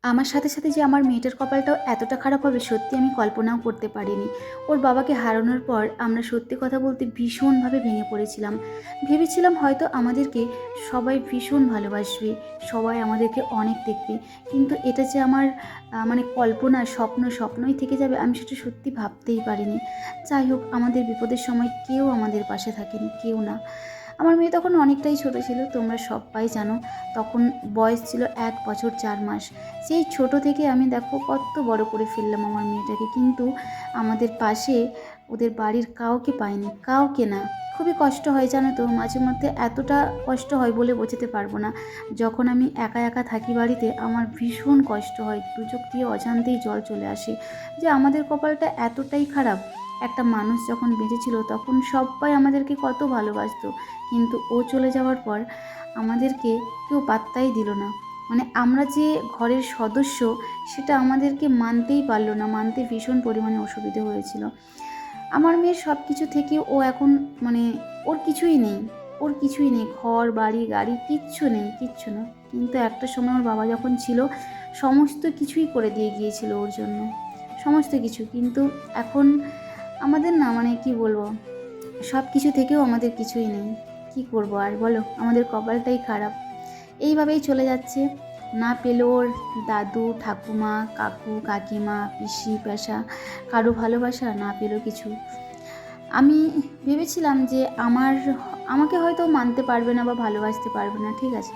আমার সাথে সাথে যে আমার মেয়েটার কপালটাও এতটা খারাপ হবে সত্যি আমি কল্পনাও করতে পারিনি। ওর বাবাকে হারানোর পর আমরা সত্যি কথা বলতে ভীষণভাবে ভেঙে পড়েছিলাম। ভেবেছিলাম হয়তো আমাদেরকে সবাই ভীষণ ভালোবাসবে, সবাই আমাদেরকে অনেক দেখবে। কিন্তু এটা যে আমার মানে কল্পনা, স্বপ্নই থেকে যাবে আমি সেটা সত্যি ভাবতেই পারিনি। যাই হোক, আমাদের বিপদের সময় কেউ আমাদের পাশে থাকেনি, কেউ না। আমার মেয়ে তখন অনেকটাই ছোট ছিল, তোমরা সবাই জানো। তখন বয়স ছিল 1 বছর 4 মাস। সেই ছোট থেকে আমি দেখো কত বড় করে ফেললাম আমার মেয়েটাকে, কিন্তু আমাদের পাশে ওদের বাড়ির কাউকে পাইনি, কাউকে না। খুবই কষ্ট হয় জানো তো, মাঝে মধ্যে এতটা কষ্ট হয় বলে বোঝাতে পারবো না। যখন আমি একা একা থাকি বাড়িতে আমার ভীষণ কষ্ট হয়, দু চোখ দিয়ে অজান্তেই জল চলে আসে যে আমাদের কপালটা এতটাই খারাপ। একটা মানুষ যখন বেঁচে ছিল তখন সবাই আমাদেরকে কত ভালোবাসতো, কিন্তু ও চলে যাওয়ার পর আমাদেরকে কেউ পাত্তাই দিল না। মানে আমরা যে ঘরের সদস্য সেটা আমাদেরকে মানতেই পারলো না, মানতে ভীষণ পরিমাণে অসুবিধে হয়েছিল। আমার মেয়ের সব কিছু থেকে ও এখন মানে ওর কিছুই নেই, ওর কিছুই নেই, ঘর বাড়ি গাড়ি কিচ্ছু নেই, কিচ্ছু না। কিন্তু একটা সময় ওর বাবা যখন ছিল সমস্ত কিছুই করে দিয়ে গিয়েছিল ওর জন্য, সমস্ত কিছু। কিন্তু এখন আমাদের না মানে কি বলবো, সব কিছু থেকেও আমাদের কিছুই নেই। কি করব আর বলো, আমাদের কপালটাই খারাপ। এইভাবেই চলে যাচ্ছে। না পেল ওর দাদু ঠাকুমা কাকু কাকিমা পিসি পেশা কারো ভালোবাসা, না পেল কিছু। আমি ভেবেছিলাম যে আমাকে হয়তো মানতে পারবে না বা ভালোবাসতে পারবে না, ঠিক আছে,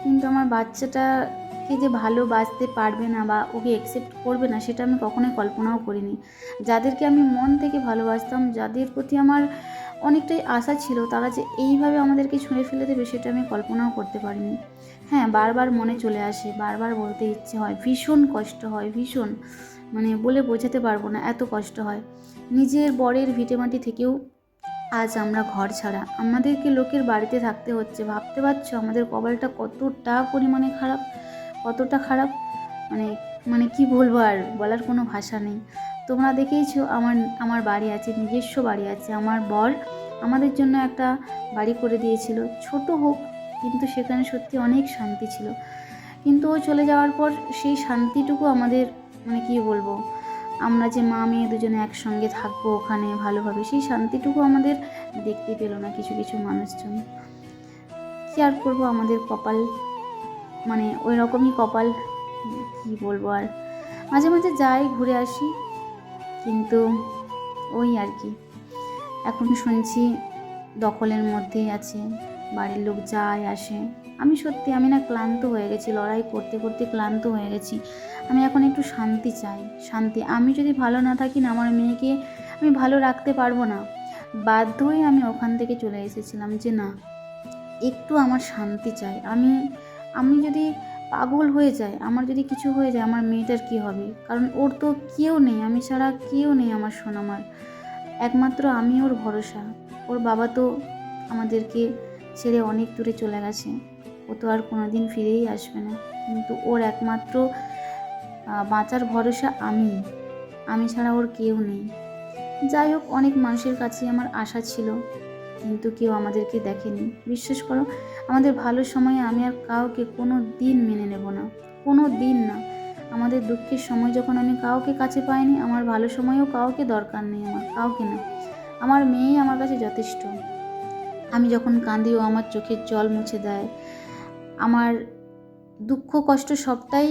কিন্তু আমার বাচ্চাটাকে যে ভালোবাসতে পারবে না বা ওকে অ্যাকসেপ্ট করবে না সেটা আমি কখনোই কল্পনাও করিনি। যাদেরকে আমি মন থেকে ভালোবাসতাম, যাদের প্রতি আমার অনেকটাই আশা ছিল, তারা যে এইভাবে আমাদেরকে ছুঁড়ে ফেলে দেবে সেটা আমি কল্পনাও করতে পারিনি। হ্যাঁ, বারবার মনে চলে আসে, বারবার বলতে ইচ্ছে হয়, ভীষণ কষ্ট হয়, ভীষণ, মানে বলে বোঝাতে পারবো না, এত কষ্ট হয়। নিজের বরের ভিটেমাটি থেকেও আজ আমরা ঘর ছাড়া, আমাদেরকে লোকের বাড়িতে থাকতে হচ্ছে। ভাবতে পারছো আমাদের কপালটা কতটা পরিমাণে খারাপ, কতটা খারাপ। মানে মানে কি বলবো, আর বলার কোনো ভাষা নেই। তোমরা দেখেইছো আমার আমার বাড়ি আছে, নিজস্ব বাড়ি আছে। আমার বর আমাদের জন্য একটা বাড়ি করে দিয়েছিল, ছোট হোক, কিন্তু সেখানে সত্যি অনেক শান্তি ছিল। কিন্তু ও চলে যাওয়ার পর সেই শান্তিটুকু আমাদের, মানে কি বলবো, আমরা যে মা মেয়ে দুজনে একসঙ্গে থাকবো ওখানে ভালোভাবে, সেই শান্তিটুকু আমাদের দেখতে পেলো না কিছু কিছু মানুষজন। কি আর করবো, আমাদের কপাল মানে ওই রকমই কপাল। কি বলবো আর, মাঝে মাঝে যাই ঘুরে আসি, কিন্তু ওই আর কি। এখন শুনছি দখলের মধ্যেই আছে, বাড়ির লোক যায় আসে। আমি না ক্লান্ত হয়ে গেছি, লড়াই করতে করতে ক্লান্ত হয়ে গেছি। আমি এখন একটু শান্তি চাই, শান্তি। আমি যদি ভালো না থাকি না, আমার মেয়েকে আমি ভালো রাখতে পারবো না। বাধ্য হয়ে আমি ওখান থেকে চলে এসেছিলাম যে না, একটু আমার শান্তি চাই। আমি যদি পাগল হয়ে যাই, আমার যদি কিছু হয়ে যায়, আমার মেয়েটার কি হবে? কারণ ওর তো কেউ নেই, আমি ছাড়া কেউ নেই আমার সোনামার। একমাত্র আমি ওর ভরসা। ওর বাবা তো আমাদেরকে ছেড়ে অনেক দূরে চলে গেছে, ও তো আর কোনোদিন ফিরেই আসবে না। কিন্তু ওর একমাত্র বাঁচার ভরসা আমি ছাড়া ওর কেউ নেই। যাই হোক, অনেক মানুষের কাছে আমার আশা ছিল, কিন্তু কেউ আমাদেরকে দেখেনি। বিশ্বাস করো, আমাদের ভালো সময়ে আমি আর কাউকে কোনো দিন মেনে নেব না, কোনো দিন না। আমাদের দুঃখের সময় যখন আমি কাউকে কাছে পাইনি, আমার ভালো সময়েও কাউকে দরকার নেই, আমার কাউকে না। আমার মেয়েই আমার কাছে যথেষ্ট। আমি যখন কাঁদি ও আমার চোখের জল মুছে দেয়, আমার দুঃখ কষ্ট সবটাই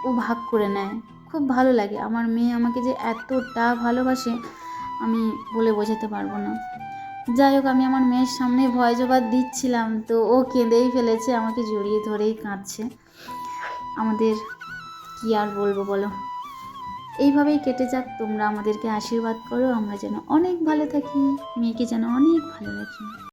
ও ভাগ করে নেয়। খুব ভালো লাগে, আমার মেয়ে আমাকে যে এতটা ভালোবাসে আমি বলে বোঝাতে পারবো না। যাই হোক, আমি আমার মেয়ের সামনে ভয় জবাব দিচ্ছিলাম তো ও কেঁদেই ফেলেছে, আমাকে জড়িয়ে ধরেই কাঁদছে। আমাদের কি আর বলবো বলো, এইভাবেই কেটে যাক। তোমরা আমাদেরকে আশীর্বাদ করো, আমরা যেন অনেক ভালো থাকি, মেয়েকে যেন অনেক ভালো রাখি।